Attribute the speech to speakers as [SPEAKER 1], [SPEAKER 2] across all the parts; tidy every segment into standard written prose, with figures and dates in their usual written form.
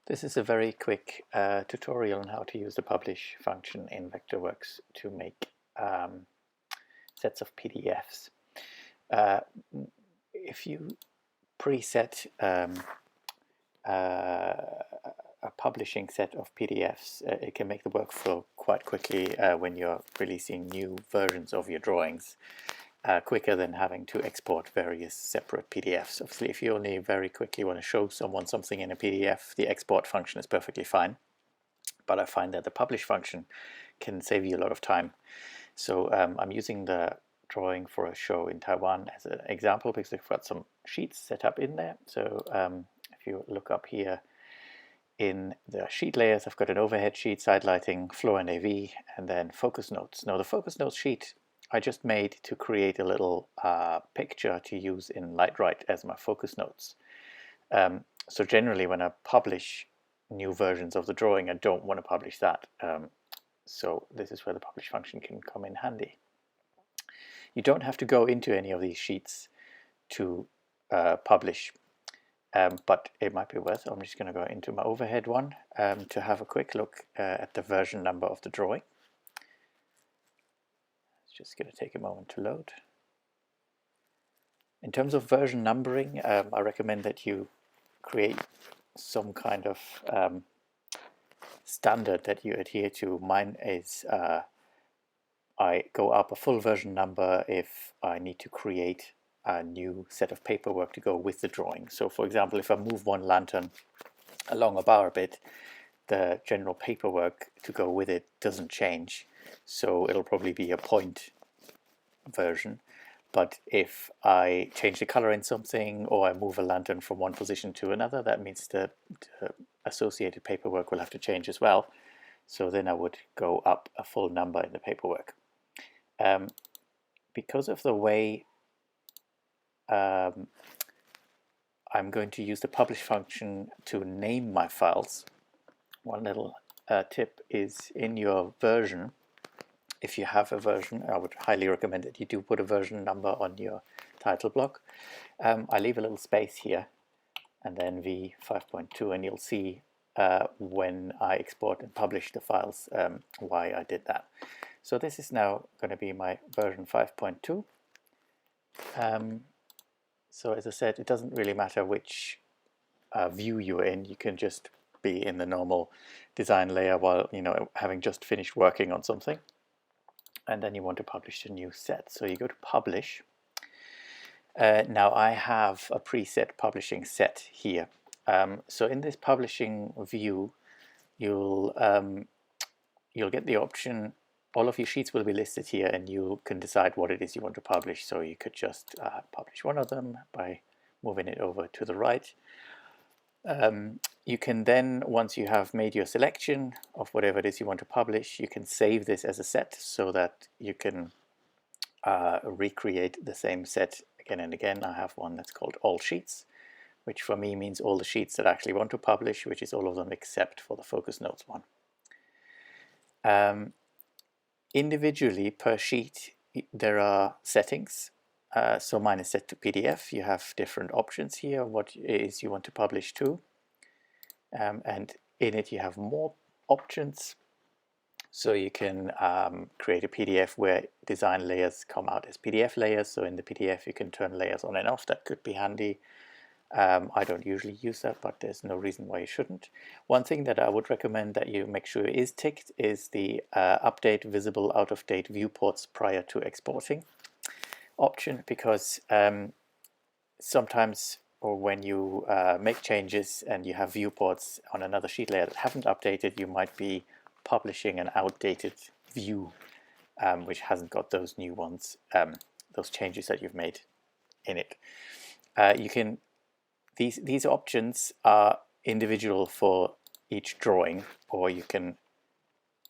[SPEAKER 1] This is a very quick tutorial on how to use the publish function in Vectorworks to make sets of PDFs. If you preset a publishing set of PDFs, it can make the workflow quite quickly when you're releasing new versions of your drawings. Quicker than having to export various separate PDFs. Obviously, if you only very quickly want to show someone something in a PDF, the export function is perfectly fine. But I find that the publish function can save you a lot of time. So I'm using the drawing for a show in Taiwan as an example because I've got some sheets set up in there. So if you look up here in the sheet layers, I've got an overhead sheet, side lighting, floor and AV, and then focus notes. Now the focus notes sheet I just made to create a little picture to use in LightWrite as my focus notes. So generally when I publish new versions of the drawing, I don't want to publish that. So this is where the publish function can come in handy. You don't have to go into any of these sheets to publish, but it might be worth. I'm just going to go into my overhead one to have a quick look at the version number of the drawing. Just going to take a moment to load. In terms of version numbering, I recommend that you create some kind of standard that you adhere to. Mine is I go up a full version number if I need to create a new set of paperwork to go with the drawing. So for example, if I move one lantern along a bar a bit, the general paperwork to go with it doesn't change. So it'll probably be a point version. But if I change the color in something or I move a lantern from one position to another, that means the associated paperwork will have to change as well. So then I would go up a full number in the paperwork. Because of the way I'm going to use the publish function to name my files, one little tip is in your version. If you have a version, I would highly recommend that you do put a version number on your title block. I leave a little space here and then v5.2, and you'll see when I export and publish the files why I did that. So this is now going to be my version 5.2. So as I said, it doesn't really matter which view you're in. You can just be in the normal design layer while having just finished working on something. And then you want to publish a new set. So you go to publish. Now I have a preset publishing set here. So in this publishing view, you'll get the option. All of your sheets will be listed here, and you can decide what it is you want to publish. So you could just publish one of them by moving it over to the right. You can then, once you have made your selection of whatever it is you want to publish, you can save this as a set so that you can recreate the same set again and again. I have one that's called all sheets, which for me means all the sheets that I actually want to publish, which is all of them except for the focus notes one. Individually per sheet there are settings. So mine is set to PDF. You have different options here, what it is you want to publish to. And in it you have more options. So you can create a PDF where design layers come out as PDF layers. So in the PDF you can turn layers on and off. That could be handy. I don't usually use that, but there's no reason why you shouldn't. One thing that I would recommend that you make sure is ticked is the update visible out-of-date viewports prior to exporting option, because sometimes or when you make changes and you have viewports on another sheet layer that haven't updated, you might be publishing an outdated view which hasn't got those new ones, those changes that you've made in it. These options are individual for each drawing, or you can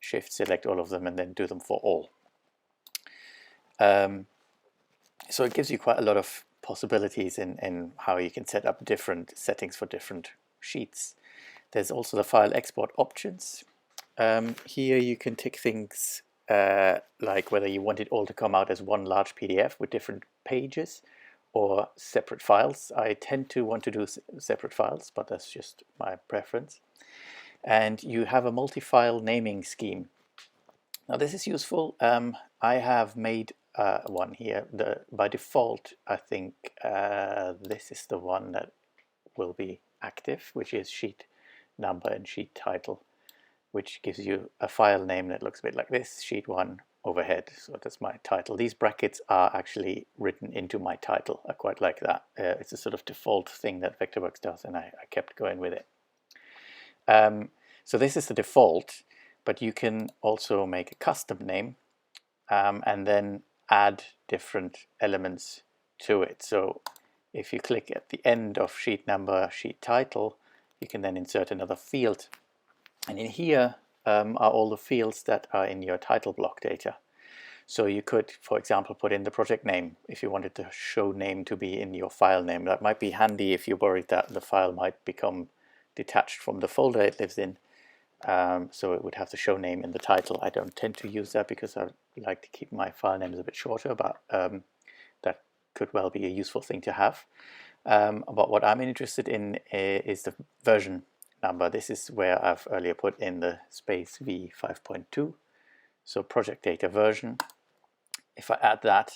[SPEAKER 1] shift select all of them and then do them for all. So it gives you quite a lot of possibilities in how you can set up different settings for different sheets. There's also the file export options. Here you can tick things like whether you want it all to come out as one large PDF with different pages, or separate files. I tend to want to do separate files, but that's just my preference. And you have a multi-file naming scheme. Now this is useful. I have made one here. By default, I think this is the one that will be active, which is sheet number and sheet title, which gives you a file name that looks a bit like this, sheet 1 overhead. So that's my title. These brackets are actually written into my title. I quite like that. It's a sort of default thing that Vectorworks does, and I kept going with it. So this is the default, but you can also make a custom name and then add different elements to it. So if you click at the end of sheet number, sheet title, you can then insert another field. And in here are all the fields that are in your title block data. So you could, for example, put in the project name if you wanted the show name to be in your file name. That might be handy if you're worried that the file might become detached from the folder it lives in. So it would have the show name in the title. I don't tend to use that because I like to keep my file names a bit shorter, but that could well be a useful thing to have. But what I'm interested in is the version number. This is where I've earlier put in the space v5.2. So project data version. If I add that,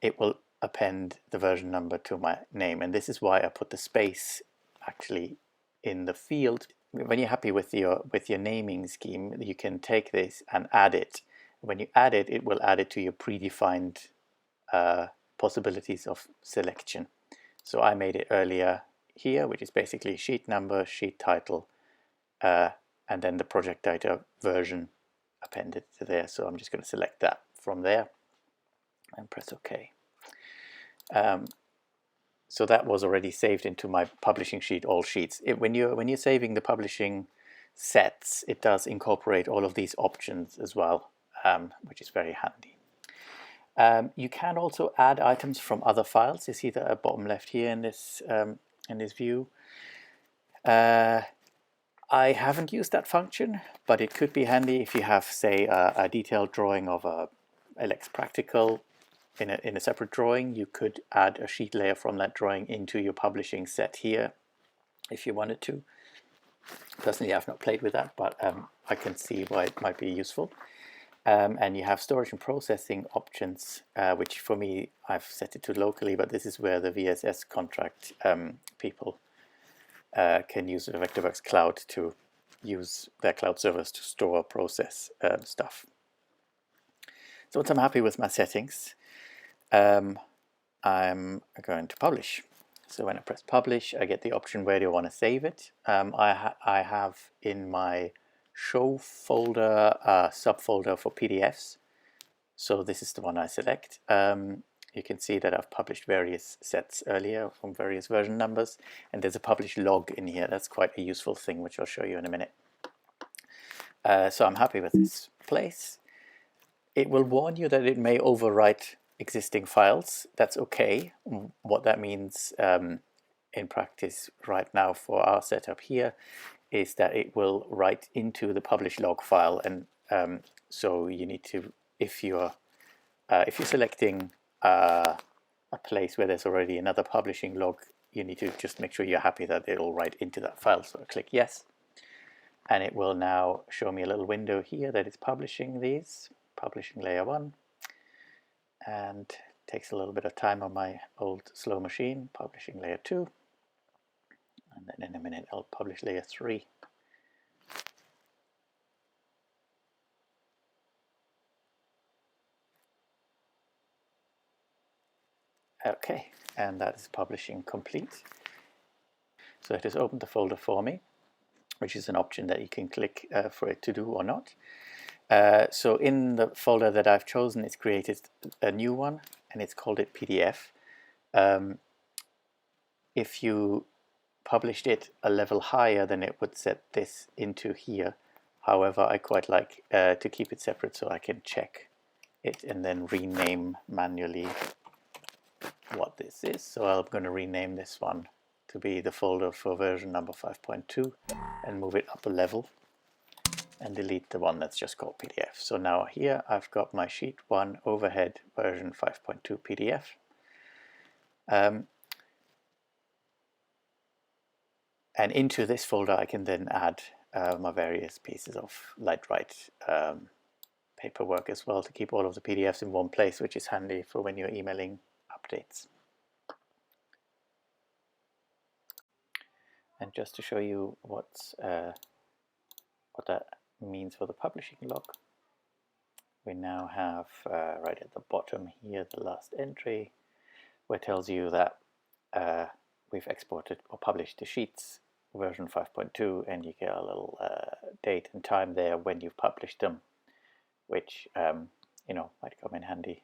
[SPEAKER 1] it will append the version number to my name. And this is why I put the space actually in the field. When you're happy with your naming scheme, you can take this and add it. When you add it, it will add it to your predefined possibilities of selection. So I made it earlier here, which is basically sheet number, sheet title, and then the project data version appended to there. So I'm just going to select that from there and press OK. So that was already saved into my publishing sheet, all sheets. When you're saving the publishing sets, it does incorporate all of these options as well, which is very handy. You can also add items from other files. You see that at bottom left here in this view. I haven't used that function, but it could be handy if you have, say, a detailed drawing of a LX Practical in a separate drawing. You could add a sheet layer from that drawing into your publishing set here if you wanted to. Personally, I've not played with that, but I can see why it might be useful. And you have storage and processing options, which for me, I've set it to locally, but this is where the VSS contract people can use the Vectorworks Cloud to use their cloud servers to store, process stuff. So once I'm happy with my settings, I'm going to publish. So when I press publish, I get the option where do I want to save it. I have in my show folder a subfolder for PDFs. So this is the one I select. You can see that I've published various sets earlier from various version numbers, and there's a publish log in here. That's quite a useful thing, which I'll show you in a minute. So I'm happy with this place. It will warn you that it may overwrite existing files. That's okay. What that means in practice right now for our setup here is that it will write into the publish log file, and so you need to, if you're selecting a place where there's already another publishing log, you need to just make sure you're happy that it'll write into that file. So I click yes, and it will now show me a little window here that it's publishing these, publishing layer 1, and takes a little bit of time on my old slow machine, publishing layer 2, and then in a minute I'll publish layer 3. Okay, and that is publishing complete. So it has opened the folder for me, which is an option that you can click for it to do or not. So in the folder that I've chosen, it's created a new one, and it's called it PDF. If you published it a level higher, then it would set this into here. However, I quite like to keep it separate so I can check it and then rename manually what this is. So I'm going to rename this one to be the folder for version number 5.2 and move it up a level and delete the one that's just called PDF. So now here I've got my sheet 1 overhead version 5.2 PDF. And into this folder I can then add my various pieces of Lightwrite paperwork as well, to keep all of the PDFs in one place, which is handy for when you're emailing updates. And just to show you what that means for the publishing log, we now have right at the bottom here the last entry, where it tells you that we've exported or published the sheets version 5.2, and you get a little date and time there when you've published them, which you know, might come in handy